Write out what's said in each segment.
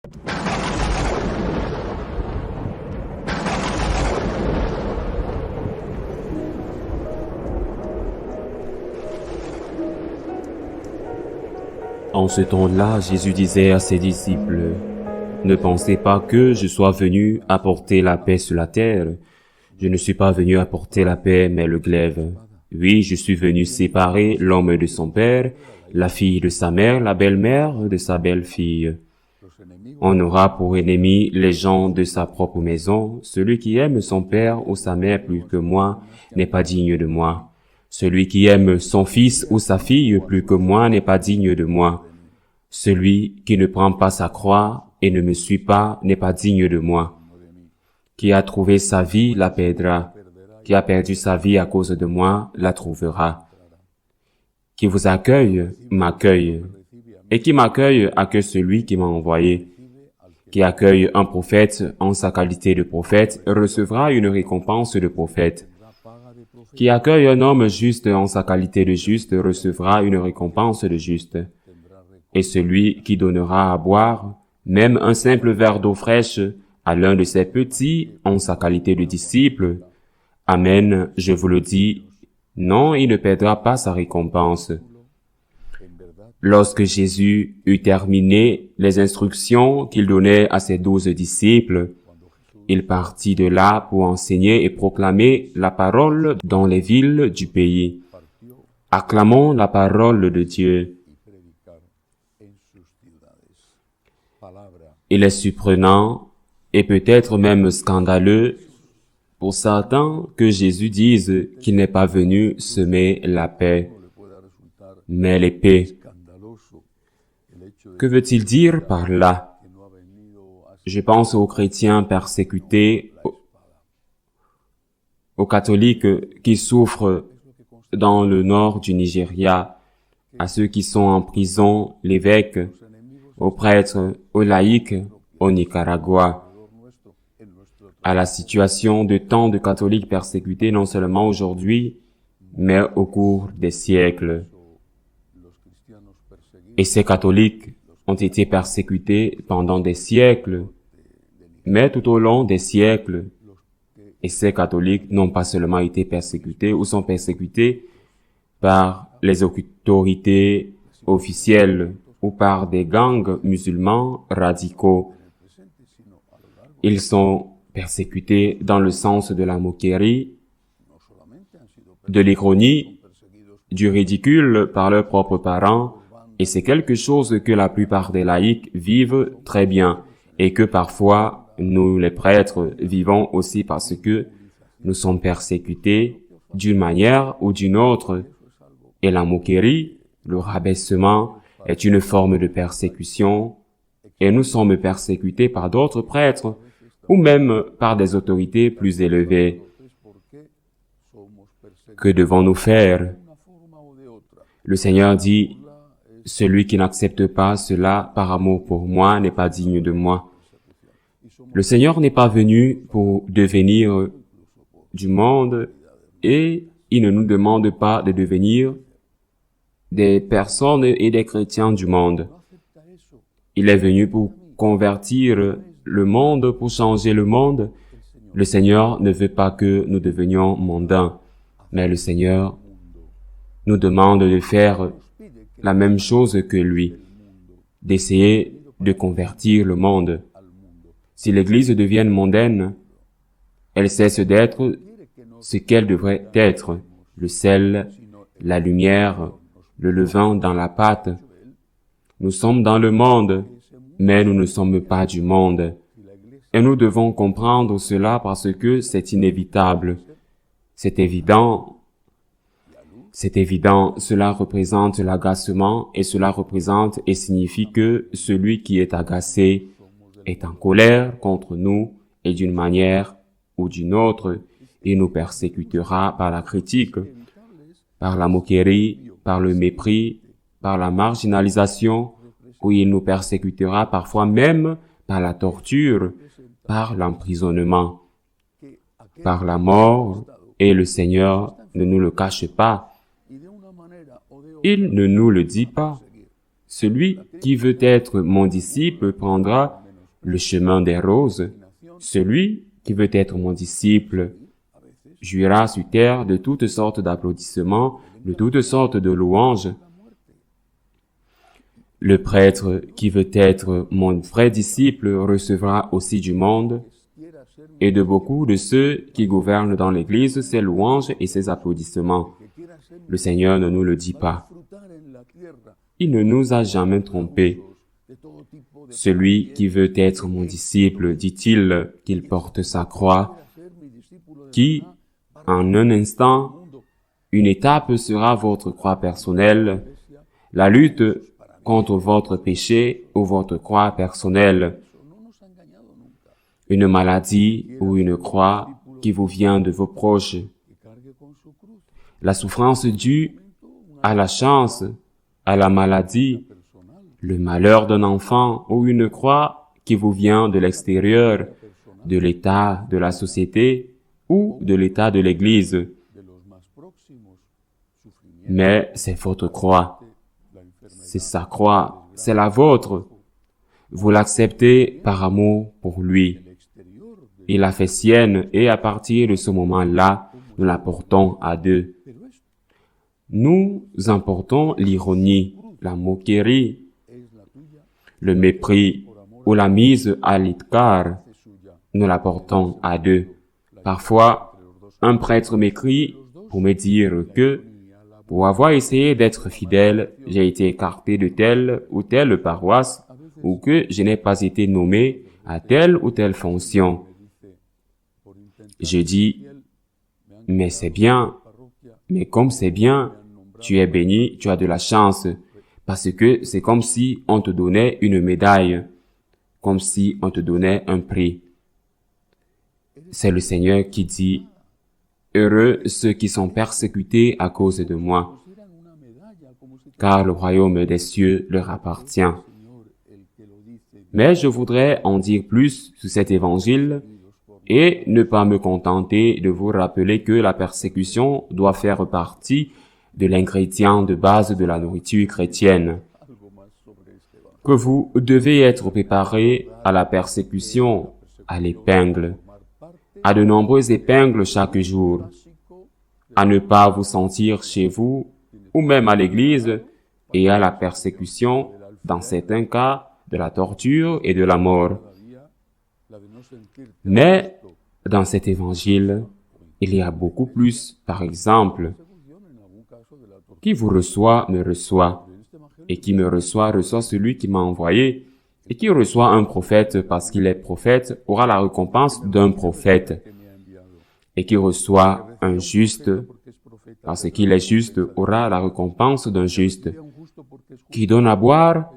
En ce temps-là, Jésus disait à ses disciples, « Ne pensez pas que je sois venu apporter la paix sur la terre. Je ne suis pas venu apporter la paix, mais le glaive. Oui, je suis venu séparer l'homme de son père, la fille de sa mère, la belle-mère de sa belle-fille. On aura pour ennemi les gens de sa propre maison. Celui qui aime son père ou sa mère plus que moi n'est pas digne de moi. Celui qui aime son fils ou sa fille plus que moi n'est pas digne de moi. Celui qui ne prend pas sa croix et ne me suit pas n'est pas digne de moi. Qui a trouvé sa vie la perdra. Qui a perdu sa vie à cause de moi la trouvera. Qui vous accueille, m'accueille. Et qui m'accueille accueille celui qui m'a envoyé. Qui accueille un prophète en sa qualité de prophète recevra une récompense de prophète. Qui accueille un homme juste en sa qualité de juste recevra une récompense de juste. Et celui qui donnera à boire, même un simple verre d'eau fraîche, à l'un de ses petits en sa qualité de disciple, amen, je vous le dis, non, il ne perdra pas sa récompense. Lorsque Jésus eut terminé les instructions qu'il donnait à ses 12 disciples, il partit de là pour enseigner et proclamer la parole dans les villes du pays. Acclamons la parole de Dieu. Il est surprenant et peut-être même scandaleux pour certains que Jésus dise qu'il n'est pas venu semer la paix, mais l'épée. Que veut-il dire par là? Je pense aux chrétiens persécutés, aux catholiques qui souffrent dans le nord du Nigeria, à ceux qui sont en prison, l'évêque, aux prêtres, aux laïcs, au Nicaragua, à la situation de tant de catholiques persécutés non seulement aujourd'hui, mais au cours des siècles. Et ces catholiques ont été persécutés pendant des siècles, mais tout au long des siècles, et ces catholiques n'ont pas seulement été persécutés ou sont persécutés par les autorités officielles ou par des gangs musulmans radicaux. Ils sont persécutés dans le sens de la moquerie, de l'ironie, du ridicule par leurs propres parents, et c'est quelque chose que la plupart des laïcs vivent très bien, et que parfois nous les prêtres vivons aussi parce que nous sommes persécutés d'une manière ou d'une autre. Et la moquerie, le rabaissement, est une forme de persécution, et nous sommes persécutés par d'autres prêtres, ou même par des autorités plus élevées. Que devons-nous faire? Le Seigneur dit, « Celui qui n'accepte pas cela par amour pour moi n'est pas digne de moi. » Le Seigneur n'est pas venu pour devenir du monde, et il ne nous demande pas de devenir des personnes et des chrétiens du monde. Il est venu pour convertir le monde, pour changer le monde. Le Seigneur ne veut pas que nous devenions mondains, mais le Seigneur nous demande de faire la même chose que lui, d'essayer de convertir le monde. Si l'Église devient mondaine, elle cesse d'être ce qu'elle devrait être, le sel, la lumière, le levain dans la pâte. Nous sommes dans le monde, mais nous ne sommes pas du monde. Et nous devons comprendre cela parce que c'est inévitable. C'est évident, cela représente l'agacement et cela représente et signifie que celui qui est agacé est en colère contre nous et d'une manière ou d'une autre, il nous persécutera par la critique, par la moquerie, par le mépris, par la marginalisation, ou il nous persécutera parfois même par la torture, par l'emprisonnement, par la mort, et le Seigneur ne nous le cache pas. Il ne nous le dit pas. Celui qui veut être mon disciple prendra le chemin des roses, celui qui veut être mon disciple jouira sur terre de toutes sortes d'applaudissements, de toutes sortes de louanges. Le prêtre qui veut être mon vrai disciple recevra aussi du monde et de beaucoup de ceux qui gouvernent dans l'Église ses louanges et ses applaudissements. Le Seigneur ne nous le dit pas. Il ne nous a jamais trompés. Celui qui veut être mon disciple, dit-il, qu'il porte sa croix, qui, en un instant, une étape sera votre croix personnelle, la lutte contre votre péché ou votre croix personnelle, une maladie ou une croix qui vous vient de vos proches, la souffrance due à la chance, à la maladie, le malheur d'un enfant ou une croix qui vous vient de l'extérieur, de l'état de la société ou de l'état de l'Église. Mais c'est votre croix. C'est sa croix. C'est la vôtre. Vous l'acceptez par amour pour lui. Il la fait sienne et à partir de ce moment-là, nous la portons à deux. Nous emportons l'ironie, la moquerie, le mépris ou la mise à l'écart. Nous la portons à deux. Parfois, un prêtre m'écrit pour me dire que, pour avoir essayé d'être fidèle, j'ai été écarté de telle ou telle paroisse ou que je n'ai pas été nommé à telle ou telle fonction. Je dis, mais c'est bien, mais comme c'est bien, tu es béni, tu as de la chance, parce que c'est comme si on te donnait une médaille, comme si on te donnait un prix. C'est le Seigneur qui dit, heureux ceux qui sont persécutés à cause de moi, car le royaume des cieux leur appartient. Mais je voudrais en dire plus sur cet évangile et ne pas me contenter de vous rappeler que la persécution doit faire partie de l'ingrédient de base de la nourriture chrétienne, que vous devez être préparé à la persécution, à l'épingle, à de nombreuses épingles chaque jour, à ne pas vous sentir chez vous ou même à l'église et à la persécution, dans certains cas, de la torture et de la mort. Mais dans cet évangile, il y a beaucoup plus. Par exemple, qui vous reçoit me reçoit, et qui me reçoit reçoit celui qui m'a envoyé, et qui reçoit un prophète parce qu'il est prophète aura la récompense d'un prophète, et qui reçoit un juste parce qu'il est juste aura la récompense d'un juste, qui donne à boire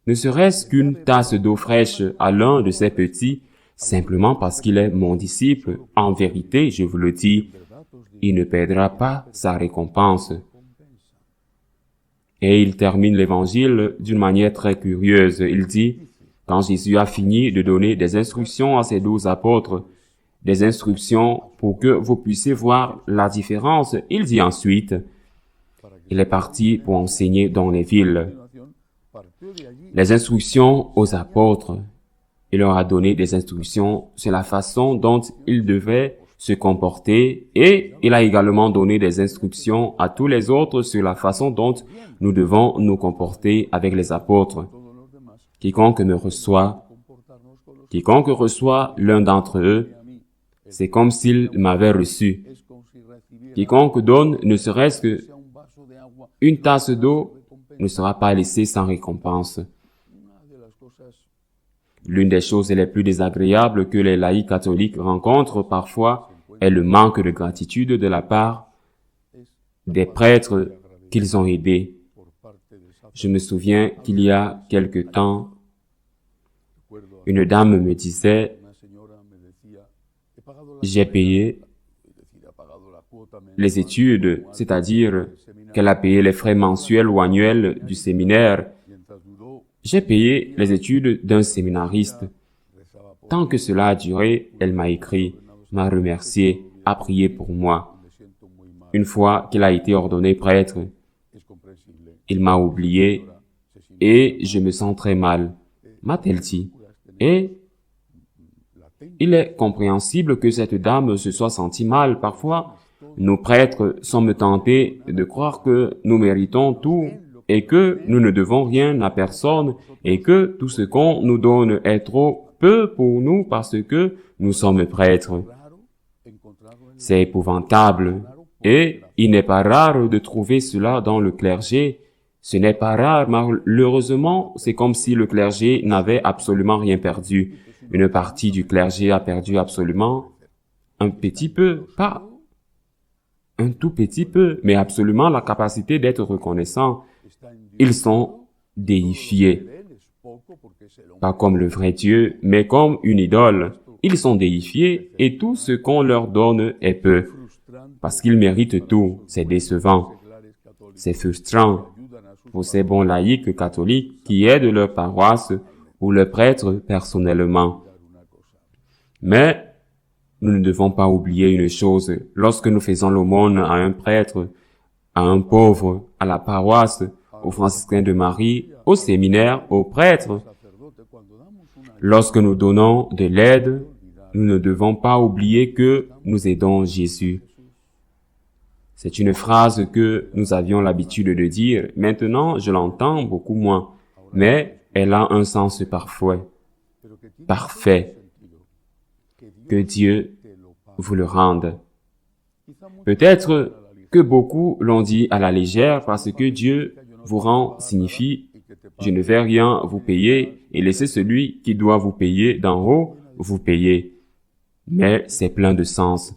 ne serait-ce qu'une tasse d'eau fraîche à l'un de ses petits, simplement parce qu'il est mon disciple. En vérité, je vous le dis, il ne perdra pas sa récompense. Et il termine l'évangile d'une manière très curieuse. Il dit, quand Jésus a fini de donner des instructions à ses 12 apôtres, des instructions pour que vous puissiez voir la différence, il dit ensuite, il est parti pour enseigner dans les villes. Les instructions aux apôtres. Il leur a donné des instructions sur la façon dont ils devaient se comporter et il a également donné des instructions à tous les autres sur la façon dont nous devons nous comporter avec les apôtres. Quiconque reçoit l'un d'entre eux, c'est comme s'il m'avait reçu. Quiconque donne ne serait-ce que une tasse d'eau ne sera pas laissé sans récompense. L'une des choses les plus désagréables que les laïcs catholiques rencontrent parfois est le manque de gratitude de la part des prêtres qu'ils ont aidés. Je me souviens qu'il y a quelque temps, une dame me disait, j'ai payé les études, c'est-à-dire qu'elle a payé les frais mensuels ou annuels du séminaire. J'ai payé les études d'un séminariste. Tant que cela a duré, elle m'a écrit, m'a remercié, a prié pour moi. Une fois qu'il a été ordonné prêtre, il m'a oublié et je me sens très mal. M'a-t-elle dit? Et il est compréhensible que cette dame se soit sentie mal. Parfois, nos prêtres semblent tentés de croire que nous méritons tout et que nous ne devons rien à personne et que tout ce qu'on nous donne est trop peu pour nous parce que nous sommes prêtres. C'est épouvantable et il n'est pas rare de trouver cela dans le clergé. Ce n'est pas rare, malheureusement, c'est comme si le clergé n'avait absolument rien perdu. Une partie du clergé a perdu absolument un petit peu, pas un tout petit peu, mais absolument la capacité d'être reconnaissant. Ils sont déifiés, pas comme le vrai Dieu, mais comme une idole. Ils sont déifiés et tout ce qu'on leur donne est peu, parce qu'ils méritent tout. C'est décevant, c'est frustrant pour ces bons laïcs catholiques qui aident leur paroisse ou leur prêtre personnellement. Mais nous ne devons pas oublier une chose. Lorsque nous faisons l'aumône à un prêtre, à un pauvre, à la paroisse, aux franciscains de Marie, au séminaire, aux prêtres, lorsque nous donnons de l'aide, nous ne devons pas oublier que nous aidons Jésus. C'est une phrase que nous avions l'habitude de dire. Maintenant, je l'entends beaucoup moins, mais elle a un sens parfait. Que Dieu vous le rende. Peut-être que beaucoup l'ont dit à la légère parce que Dieu vous rend signifie « je ne vais rien vous payer et laissez celui qui doit vous payer d'en haut vous payer ». Mais c'est plein de sens.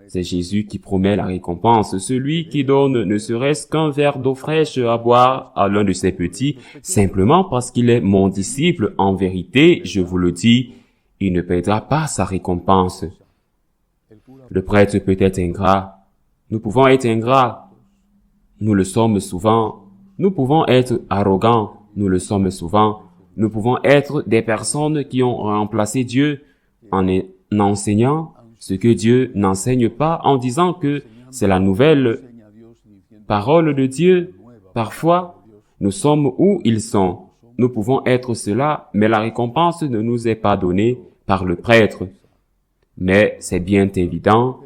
C'est Jésus qui promet la récompense. Celui qui donne ne serait-ce qu'un verre d'eau fraîche à boire à l'un de ses petits, simplement parce qu'il est mon disciple, en vérité, je vous le dis, il ne perdra pas sa récompense. Le prêtre peut être ingrat. Nous pouvons être ingrats. Nous le sommes souvent. Nous pouvons être arrogants. Nous le sommes souvent. Nous pouvons être des personnes qui ont remplacé Dieu en enseignant ce que Dieu n'enseigne pas, en disant que c'est la nouvelle parole de Dieu. Parfois, nous sommes où ils sont. Nous pouvons être cela, mais la récompense ne nous est pas donnée par le prêtre. Mais c'est bien évident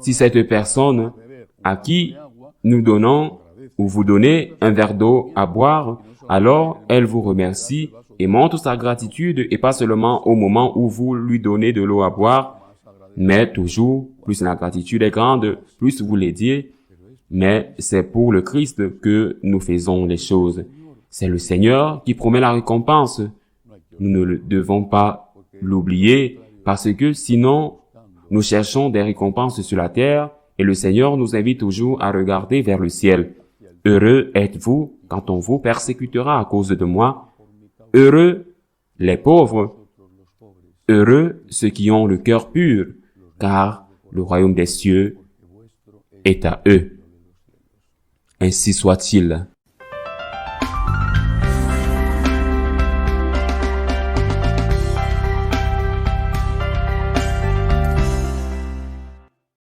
si cette personne à qui nous donnons ou vous donnez un verre d'eau à boire, alors elle vous remercie et montre sa gratitude et pas seulement au moment où vous lui donnez de l'eau à boire, mais toujours, plus la gratitude est grande, plus vous l'aidiez, mais c'est pour le Christ que nous faisons les choses. C'est le Seigneur qui promet la récompense. Nous ne devons pas l'oublier parce que sinon, nous cherchons des récompenses sur la terre et le Seigneur nous invite toujours à regarder vers le ciel. Heureux êtes-vous quand on vous persécutera à cause de moi. Heureux les pauvres. Heureux ceux qui ont le cœur pur, car le royaume des cieux est à eux. Ainsi soit-il.